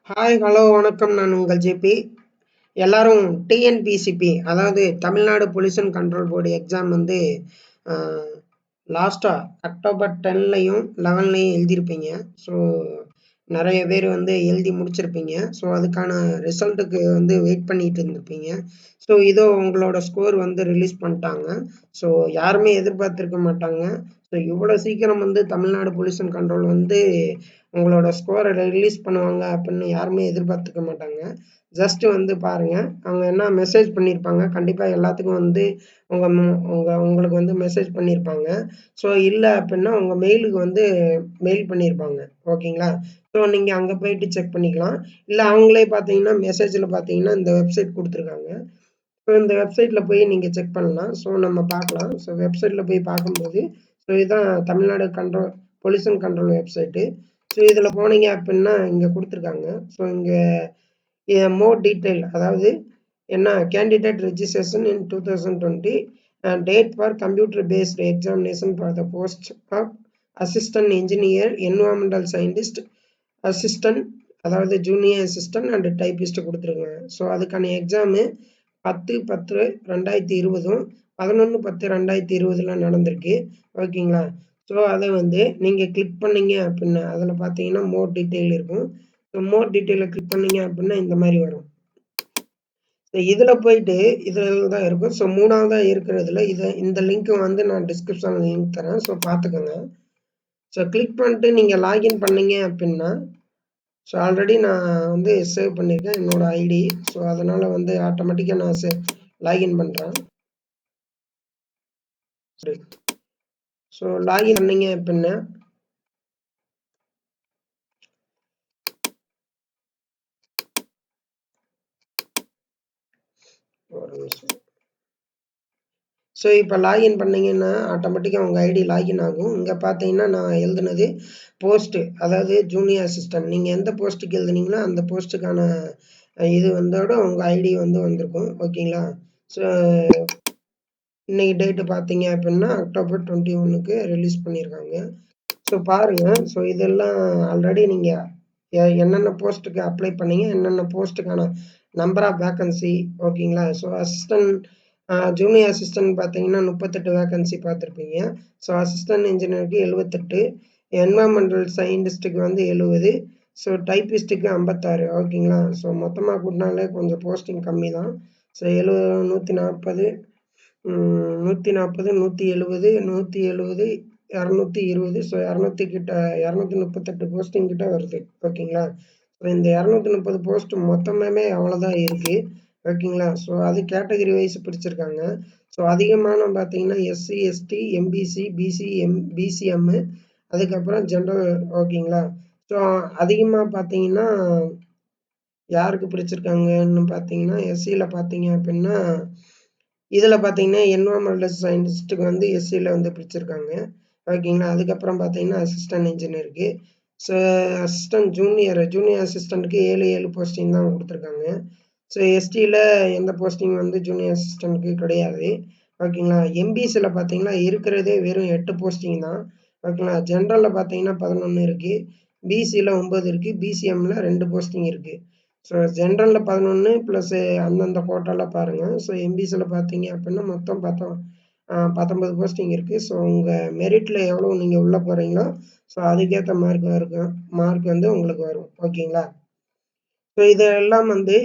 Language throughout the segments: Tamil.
ஹாய் ஹலோ வணக்கம். நான் உங்கள் ஜேபி. எல்லாரும் டிஎன்பிசிபி அதாவது Tamil Nadu pollution control board exam வந்து லாஸ்ட்டாக அக்டோபர் 10லையும் 11லையும் எழுதியிருப்பீங்க. ஸோ நிறைய பேர் வந்து எழுதி முடிச்சிருப்பீங்க. ஸோ அதுக்கான ரிசல்ட்டுக்கு வந்து வெயிட் பண்ணிட்டு இருந்திருப்பீங்க. ஸோ இதோ உங்களோட ஸ்கோர் வந்து ரிலீஸ் பண்ணிட்டாங்க. ஸோ யாருமே எதிர்பார்த்துருக்க மாட்டாங்க. ஸோ இவ்வளோ சீக்கிரம் வந்து தமிழ்நாடு பொல்யூஷன் கண்ட்ரோல் வந்து உங்களோட ஸ்கோரை ரிலீஸ் பண்ணுவாங்க அப்படின்னு யாருமே எதிர்பார்த்துக்க மாட்டாங்க. ஜஸ்ட் வந்து பாருங்க, அவங்க என்ன மெசேஜ் பண்ணியிருப்பாங்க. கண்டிப்பாக எல்லாத்துக்கும் வந்து உங்களுக்கு வந்து மெசேஜ் பண்ணியிருப்பாங்க. ஸோ இல்லை அப்படின்னா உங்கள் மெயிலுக்கு வந்து மெயில் பண்ணியிருப்பாங்க. ஓகேங்களா? ஸோ நீங்கள் அங்கே போயிட்டு செக் பண்ணிக்கலாம். இல்லை அவங்களே பார்த்தீங்கன்னா மெசேஜில் பார்த்தீங்கன்னா இந்த வெப்சைட் கொடுத்துருக்காங்க. ஸோ இந்த வெப்சைட்டில் போய் நீங்கள் செக் பண்ணலாம். ஸோ நம்ம பார்க்கலாம். ஸோ வெப்சைட்டில் போய் பார்க்கும்போது ஸோ இதுதான் Tamil Nadu pollution control website. So இதில் போனீங்க அப்படின்னா இங்கே கொடுத்துருக்காங்க. ஸோ இங்கே மோர் டீட்டெயில், அதாவது என்ன candidate registration in 2020 date for computer based examination for the post of assistant engineer, environmental scientist, assistant அதாவது ஜூனியர் அசிஸ்டன்ட் அண்ட் டைப்பிஸ்ட் கொடுத்துருக்காங்க. ஸோ அதுக்கான எக்ஸாமு 10/10/2020 11/10/2020 நடந்திருக்கு. ஓகேங்களா? ஸோ அதை வந்து நீங்கள் கிளிக் பண்ணீங்க அப்படின்னா அதில் பார்த்தீங்கன்னா மோர் டீட்டெயில் இருக்கும். ஸோ மோர் டீட்டெயிலை கிளிக் பண்ணீங்க அப்படின்னா இந்த மாதிரி வரும். ஸோ இதில் போயிட்டு இதில் தான் இருக்கும். ஸோ மூணாவதாக இருக்கிறதுல இந்த லிங்க் வந்து நான் டிஸ்கிரிப்ஷனில் லிங்க் தரேன். ஸோ பார்த்துக்கோங்க. ஸோ கிளிக் பண்ணிட்டு நீங்கள் லாகின் பண்ணீங்க அப்படின்னா ஸோ ஆல்ரெடி நான் வந்து சேவ் பண்ணியிருக்கேன் என்னோட ஐடி. ஸோ அதனால் வந்து ஆட்டோமேட்டிக்காக நான் லாகின் பண்ணுறேன். சரி, ஸோ லாகின் பண்ணீங்க அப்படின்னா ஒரு நிமிஷம். ஸோ இப்போ லாகின் பண்ணீங்கன்னா ஆட்டோமேட்டிக்காக உங்கள் ஐடி லாகின் ஆகும். இங்கே பார்த்தீங்கன்னா நான் எழுதுனது போஸ்ட்டு, அதாவது ஜூனியர் அசிஸ்டன்ட். நீங்கள் எந்த போஸ்ட்டுக்கு எழுதுனீங்களோ அந்த போஸ்ட்டுக்கான இது வந்தோட உங்கள் ஐடி வந்து வந்திருக்கும். ஓகேங்களா? ஸோ இன்னைக்கு டேட்டு பார்த்தீங்க அப்படின்னா அக்டோபர் 21க்கு ரிலீஸ் பண்ணியிருக்காங்க. ஸோ பாருங்கள். ஸோ இதெல்லாம் ஆல்ரெடி நீங்கள் என்னென்ன போஸ்ட்டுக்கு அப்ளை பண்ணீங்க, என்னென்ன போஸ்ட்டுக்கான நம்பர் ஆஃப் வேக்கன்சி. ஓகேங்களா? ஸோ ஜூனியர் அசிஸ்டன்ட் பார்த்தீங்கன்னா 38 வேக்கன்சி பார்த்துருப்பீங்க. ஸோ அசிஸ்டன்ட் இன்ஜினியருக்கு 78, என்வரான்மெண்டல் சயின்டிஸ்ட்டுக்கு வந்து 70, ஸோ டைப்பிஸ்ட்டுக்கு 56. ஓகேங்களா? ஸோ மொத்தமாக கூட்டினாலே கொஞ்சம் போஸ்டிங் கம்மி தான். ஸோ 140, 140, 170, 170, 220. ஸோ 238 போஸ்டிங் கிட்ட வருது. ஓகேங்களா? ஸோ இந்த 230 போஸ்ட் மொத்தமே அவ்வளோதான் இருக்குது. ஓகேங்களா? ஸோ அது கேட்டகரி வைஸ் பிரிச்சிருக்காங்க. ஸோ அதிகமான பார்த்தீங்கன்னா எஸ்சி, எஸ்டி, எம்பிசி, பிசிஎம், அதுக்கப்புறம் ஜென்ரல். ஓகேங்களா? ஸோ அதிகமாக பார்த்தீங்கன்னா யாருக்கு பிரிச்சிருக்காங்கன்னு பார்த்தீங்கன்னா எஸ்சியில் பார்த்தீங்க அப்படின்னா இதில் பார்த்தீங்கன்னா என்வரான்மெண்டல் சயின்டிஸ்ட்டுக்கு வந்து எஸ்சியில் வந்து பிரிச்சிருக்காங்க. ஓகேங்களா? அதுக்கப்புறம் பார்த்தீங்கன்னா அசிஸ்டன்ட் இன்ஜினியருக்கு. ஸோ அசிஸ்டன்ட் ஜூனியர் அசிஸ்டண்ட்டுக்கு 7 போஸ்டிங் தான் கொடுத்துருக்காங்க. ஸோ எஸ்டியில் எந்த போஸ்டிங் வந்து ஜூனியர் அசிஸ்டண்ட்டுக்கு கிடையாது. ஓகேங்களா? எம்பிசியில் பார்த்தீங்கன்னா இருக்கிறதே வெறும் 8 போஸ்டிங் தான். ஓகேங்களா? ஜென்ரலில் பார்த்தீங்கன்னா 11 இருக்குது, பிசியில் 9 இருக்குது, பிசிஎம்மில் 2 போஸ்டிங் இருக்குது. ஸோ ஜென்ரலில் 11 ப்ளஸ் அந்தந்த கோட்டாவில் பாருங்கள். ஸோ எம்பிசியில் பார்த்தீங்க அப்படின்னா மொத்தம் 19 போஸ்டிங் இருக்குது. ஸோ உங்கள் மெரிட்டில் எவ்வளோ நீங்கள் உள்ளே போகிறீங்களோ ஸோ அதுக்கேற்ற மார்க் வந்து உங்களுக்கு வரும். ஓகேங்களா? ஸோ இதெல்லாம் வந்து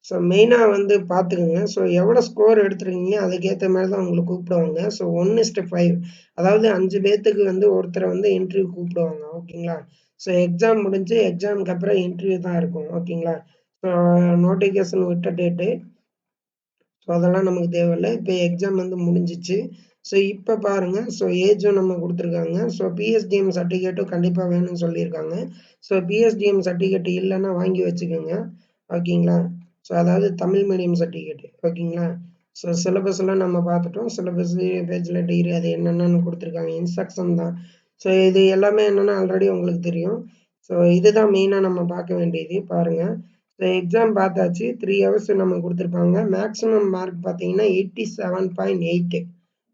ஸோ மெயினாக வந்து பார்த்துக்கோங்க. ஸோ எவ்வளோ ஸ்கோர் எடுத்துருக்கீங்க அதுக்கேற்ற மாதிரி தான் உங்களை கூப்பிடுவாங்க. ஸோ 1:5, அதாவது 5 பேர்த்துக்கு வந்து ஒருத்தரை வந்து இன்டர்வியூ கூப்பிடுவாங்க. ஓகேங்களா? ஸோ எக்ஸாம் முடிஞ்சு எக்ஸாமுக்கு அப்புறம் இன்டர்வியூ தான் இருக்கும். ஓகேங்களா? ஸோ நோட்டிஃபிகேஷன் விட்ட டேட்டு ஸோ அதெல்லாம் நமக்கு தேவையில்லை. இப்போ எக்ஸாம் வந்து முடிஞ்சிச்சு. ஸோ இப்போ பாருங்கள். ஸோ ஏஜும் நம்ம கொடுத்துருக்காங்க. ஸோ பிஎஸ்டிஎம் சர்டிஃபிகேட்டும் கண்டிப்பாக வேணும்னு சொல்லியிருக்காங்க. ஸோ பிஎஸ்டிஎம் சர்டிஃபிகேட் இல்லைன்னா வாங்கி வச்சுக்கோங்க. ஓகேங்களா? ஸோ அதாவது தமிழ் மீடியம் சர்டிஃபிகேட். ஓகேங்களா? ஸோ சிலபஸ்லாம் நம்ம பார்த்துட்டோம். சிலபஸ், பேச்சுலர் டிகிரி அது என்னென்னு கொடுத்துருக்காங்க. இன்ஸ்ட்ரக்ஷன் தான். ஸோ இது எல்லாமே என்னென்னா ஆல்ரெடி உங்களுக்கு தெரியும். ஸோ இதுதான் மெயினாக நம்ம பார்க்க வேண்டியது. பாருங்கள். ஸோ எக்ஸாம் பார்த்தாச்சு. 3 ஹவர்ஸ் நம்ம கொடுத்துருப்பாங்க. மேக்ஸிமம் மார்க் பார்த்தீங்கன்னா 87.8.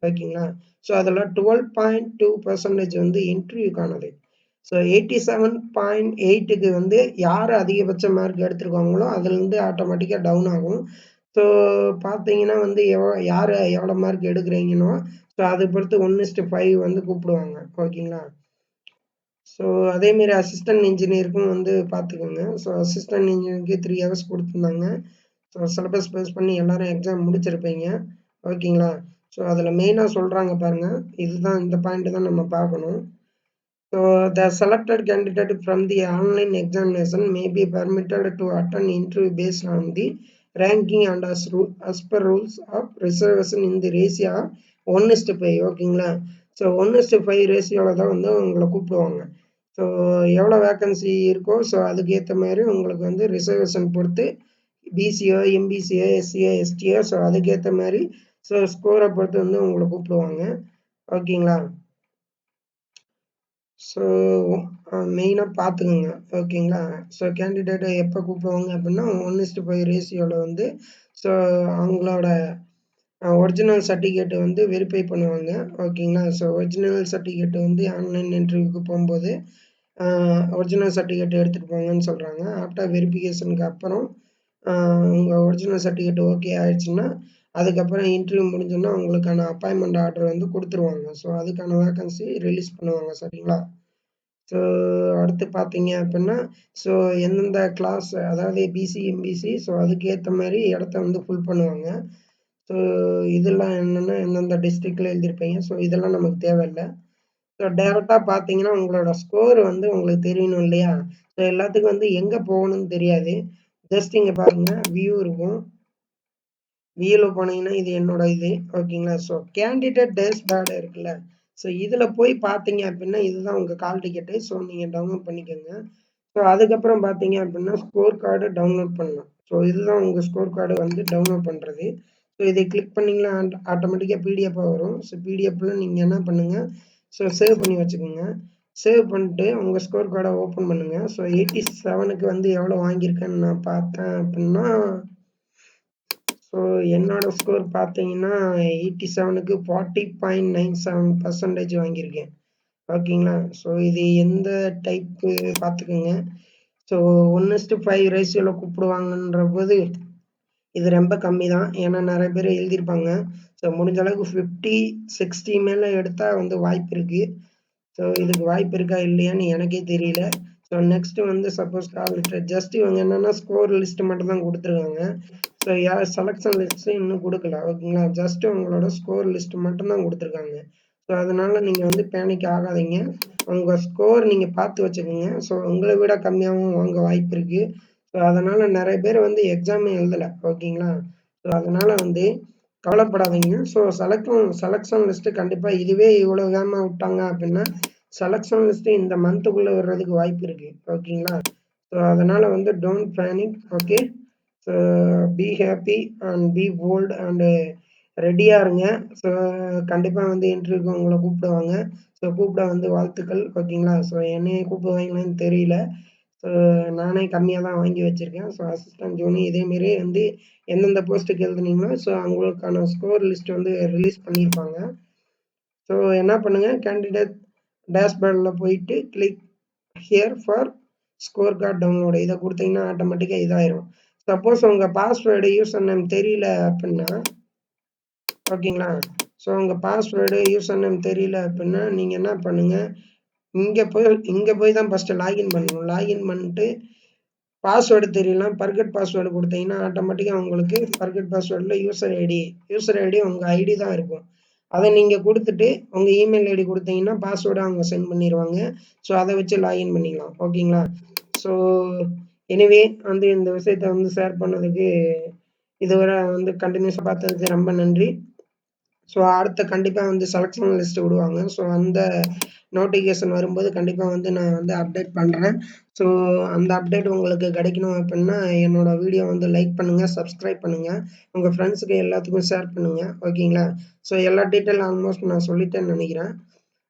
ஓகேங்களா? ஸோ அதில் 12.2% வந்து இன்டர்வியூக்கானது. ஸோ 87.8க்கு வந்து யார் அதிகபட்ச மார்க் எடுத்திருக்காங்களோ அதுலேருந்து ஆட்டோமேட்டிக்காக டவுன் ஆகும். ஸோ பார்த்தீங்கன்னா வந்து யார் எவ்வளோ மார்க் எடுக்கிறீங்கன்னோ ஸோ அதை பொறுத்து 1:5 வந்து கூப்பிடுவாங்க. ஓகேங்களா? ஸோ அதேமாரி அசிஸ்டன்ட் இன்ஜினியருக்கும் வந்து பார்த்துக்கோங்க. ஸோ அசிஸ்டன்ட் இன்ஜினியருக்கு 3 ஹவர்ஸ் கொடுத்துருந்தாங்க. ஸோ சிலபஸ் பேஸ் பண்ணி எல்லாரும் எக்ஸாம் முடிச்சிருப்பீங்க. ஓகேங்களா? ஸோ அதில் மெயினாக சொல்கிறாங்க பாருங்கள், இதுதான் இந்த பாயிண்ட் தான் நம்ம பார்க்கணும். So the selected candidate from the online examination may be permitted to attend interview based on the ranking and as per rules of reservation in the ratio of 1:5. ஓகேங்களா? ஸோ 1:5 ரேஷியோவில் தான் வந்து உங்களை கூப்பிடுவாங்க. ஸோ எவ்வளோ வேக்கன்சி இருக்கோ ஸோ அதுக்கேற்ற மாதிரி உங்களுக்கு வந்து ரிசர்வேஷன் பொறுத்து பிசிஓ, எம்பிசிஓ, எஸ்சிஓ, எஸ்டிஓ ஸோ அதுக்கேற்ற மாதிரி ஸோ ஸ்கோரை பொறுத்து வந்து உங்களை கூப்பிடுவாங்க. ஓகேங்களா? ஸோ மெயினாக பார்த்துக்குங்க. ஓகேங்களா? ஸோ கேண்டிடேட்டை எப்போ கூப்பிடுவாங்க அப்படின்னா 1:5 ரேஷியோவில் வந்து ஸோ அவங்களோட ஒரிஜினல் சர்டிஃபிகேட்டை வந்து வெரிஃபை பண்ணுவாங்க. ஓகேங்களா? ஸோ ஒரிஜினல் சர்டிஃபிகேட் வந்து ஆன்லைன் இன்டர்வியூக்கு போகும்போது ஒரிஜினல் சர்டிஃபிகேட் எடுத்துகிட்டு போங்கன்னு சொல்கிறாங்க. ஆஃப்டர் வெரிஃபிகேஷனுக்கு அப்புறம் உங்கள் ஒரிஜினல் சர்டிஃபிகேட் ஓகே ஆயிடுச்சுன்னா அதுக்கப்புறம் இன்டர்வியூ முடிஞ்சோன்னா உங்களுக்கான அப்பாயின்மெண்ட் ஆர்டர் வந்து கொடுத்துருவாங்க. ஸோ அதுக்கான வேக்கன்சி ரிலீஸ் பண்ணுவாங்க. சரிங்களா? ஸோ அடுத்து பார்த்தீங்க அப்படின்னா ஸோ எந்தெந்த கிளாஸ் அதாவது பிசி, எம்பிசி ஸோ அதுக்கேற்ற மாதிரி இடத்த வந்து ஃபுல் பண்ணுவாங்க. ஸோ இதெல்லாம் என்னென்னா எந்தெந்த டிஸ்ட்ரிக்டில் எழுதியிருப்பீங்க. ஸோ இதெல்லாம் நமக்கு தேவையில்லை. ஸோ டேரெக்டாக பார்த்தீங்கன்னா உங்களோட ஸ்கோர் வந்து உங்களுக்கு தெரியணும் இல்லையா? ஸோ எல்லாத்துக்கும் வந்து எங்கே போகணும்னு தெரியாது. ஜஸ்ட் இங்கே பாருங்கள், வியூ இருக்கும். வியூவில் போனீங்கன்னா இது என்னோட இது. ஓகேங்களா? ஸோ கேண்டிடேட் டேஷ்போர்டு இருக்குல்ல, ஸோ இதில் போய் பார்த்தீங்க அப்படின்னா இதுதான் உங்கள் கால் டிக்கெட்டு. ஸோ நீங்கள் டவுன்லோட் பண்ணிக்கோங்க. ஸோ அதுக்கப்புறம் பார்த்தீங்க அப்படின்னா ஸ்கோர் கார்டு டவுன்லோட் பண்ணலாம். ஸோ இதுதான் உங்கள் ஸ்கோர் கார்டு வந்து டவுன்லோட் பண்ணுறது. ஸோ இதை கிளிக் பண்ணிங்கன்னா ஆட்டோமேட்டிக்காக பிடிஎஃபாக வரும். ஸோ பிடிஎஃப்பில் நீங்கள் என்ன பண்ணுங்கள், ஸோ சேவ் பண்ணி வச்சுக்கோங்க. சேவ் பண்ணிட்டு உங்கள் ஸ்கோர் கார்டை ஓப்பன் பண்ணுங்கள். ஸோ 87க்கு வந்து எவ்வளோ வாங்கியிருக்கேன்னு நான் பார்த்தேன் அப்படின்னா ஸோ என்னோட ஸ்கோர் பார்த்தீங்கன்னா 87க்கு 40.97% வாங்கியிருக்கேன். ஓகேங்களா? ஸோ இது எந்த டைப்பு பார்த்துக்கோங்க. ஸோ 1:5 ரேஷியோவில் கூப்பிடுவாங்கன்ற போது இது ரொம்ப கம்மி தான். ஏன்னா நிறைய பேர் எழுதியிருப்பாங்க. ஸோ முடிஞ்ச அளவுக்கு 50, 60 மேலே எடுத்தால் வந்து வாய்ப்பு இருக்குது. ஸோ இதுக்கு வாய்ப்பு இருக்கா இல்லையான்னு எனக்கே தெரியல. ஸோ நெக்ஸ்ட்டு வந்து சப்போஸ் கால் லெட்டர் ஜஸ்ட் இவங்க என்னென்னா ஸ்கோர் லிஸ்ட்டு மட்டும் தான் கொடுத்துருக்காங்க. ஸோ யார் செலெக்ஷன் லிஸ்ட்டு இன்னும் கொடுக்கல. ஓகேங்களா? ஜஸ்ட்டு உங்களோட ஸ்கோர் லிஸ்ட்டு மட்டும்தான் கொடுத்துருக்காங்க. ஸோ அதனால் நீங்கள் வந்து பேனிக் ஆகாதீங்க. உங்கள் ஸ்கோர் நீங்கள் பார்த்து வச்சுக்கோங்க. ஸோ உங்களை விட கம்மியாகவும் வாங்க வாய்ப்பு இருக்குது. ஸோ அதனால் நிறைய பேர் வந்து எக்ஸாமே எழுதலை. ஓகேங்களா? ஸோ அதனால் வந்து கவலைப்படாதீங்க. ஸோ செலெக்ஷன் லிஸ்ட்டு கண்டிப்பாக இதுவே இவ்வளோ வேகமாக விட்டாங்க அப்படின்னா செலெக்ஷன் லிஸ்ட்டு இந்த மந்த்துக்குள்ளே வர்றதுக்கு வாய்ப்பு இருக்குது. ஓகேங்களா? ஸோ அதனால் வந்து don't panic. Okay? So be happy and B bolt and ரெடியாக இருங்க. ஸோ கண்டிப்பாக வந்து இன்டர்வியூக்கு உங்களை கூப்பிடுவாங்க. ஸோ கூப்பிட வந்து வாழ்த்துக்கள். ஓகேங்களா? ஸோ என்னையே கூப்பிடுவாங்களான்னு தெரியல. ஸோ நானே கம்மியாக தான் வாங்கி வச்சுருக்கேன். ஸோ அசிஸ்டன்ட் ஜூனி இதேமாரி வந்து எந்தெந்த போஸ்ட்டுக்கு எழுதுனீங்களோ ஸோ அவங்களுக்கான ஸ்கோர் லிஸ்ட் வந்து ரிலீஸ் பண்ணியிருப்பாங்க. ஸோ என்ன பண்ணுங்கள், கேண்டிடேட் டேஷ்போர்டில் போயிட்டு click here for score card download இதை கொடுத்தீங்கன்னா ஆட்டோமேட்டிக்காக இதாயிரும். சப்போஸ் உங்கள் பாஸ்வேர்டு யூசர் நேம் தெரியல அப்படின்னா ஓகேங்களா? ஸோ உங்கள் பாஸ்வேர்டு யூசர் நேம் தெரியல அப்படின்னா நீங்கள் என்ன பண்ணுங்கள், இங்கே போய் தான் ஃபஸ்ட்டு லாகின் பண்ணணும். லாகின் பண்ணிட்டு பாஸ்வேர்டு தெரியலாம் பர்கட் பாஸ்வேர்டு கொடுத்தீங்கன்னா ஆட்டோமேட்டிக்காக உங்களுக்கு பர்கட் பாஸ்வேர்டில் யூசர் ஐடி உங்கள் ஐடி தான் இருக்கும். அதை நீங்கள் கொடுத்துட்டு உங்கள் இமெயில் ஐடி கொடுத்தீங்கன்னா பாஸ்வேர்டை அவங்க சென்ட் பண்ணிடுவாங்க. ஸோ அதை வச்சு லாகின் பண்ணிக்கலாம். ஓகேங்களா? ஸோ எனிவே வந்து இந்த விஷயத்தை வந்து ஷேர் பண்ணதுக்கு இதுவரை வந்து கண்டினியூஸாக பார்த்ததுக்கு ரொம்ப நன்றி. ஸோ அடுத்த கண்டிப்பாக வந்து செலெக்ஷன் லிஸ்ட்டு விடுவாங்க. ஸோ அந்த நோட்டிஃபிகேஷன் வரும்போது கண்டிப்பாக வந்து நான் வந்து அப்டேட் பண்ணுறேன். ஸோ அந்த அப்டேட் உங்களுக்கு கிடைக்கணும் அப்படின்னா என்னோடய வீடியோ வந்து லைக் பண்ணுங்கள், சப்ஸ்கிரைப் பண்ணுங்கள், உங்கள் ஃப்ரெண்ட்ஸுக்கு எல்லாத்துக்கும் ஷேர் பண்ணுங்கள். ஓகேங்களா? ஸோ எல்லா டீட்டெயில் ஆல்மோஸ்ட் நான் சொல்லிட்டேன்னு நினைக்கிறேன்.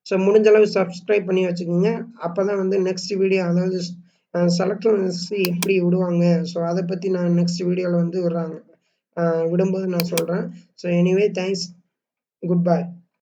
ஸோ முடிஞ்ச அளவு சப்ஸ்கிரைப் பண்ணி வச்சுக்கோங்க. அப்போ தான் வந்து நெக்ஸ்ட் வீடியோ அதாவது செலெக்ஷன் லிஸ்ட்டு எப்படி விடுவாங்க ஸோ அதை பற்றி நான் நெக்ஸ்ட் வீடியோவில் வந்து விடும்போது நான் சொல்கிறேன். So anyway thanks. Goodbye.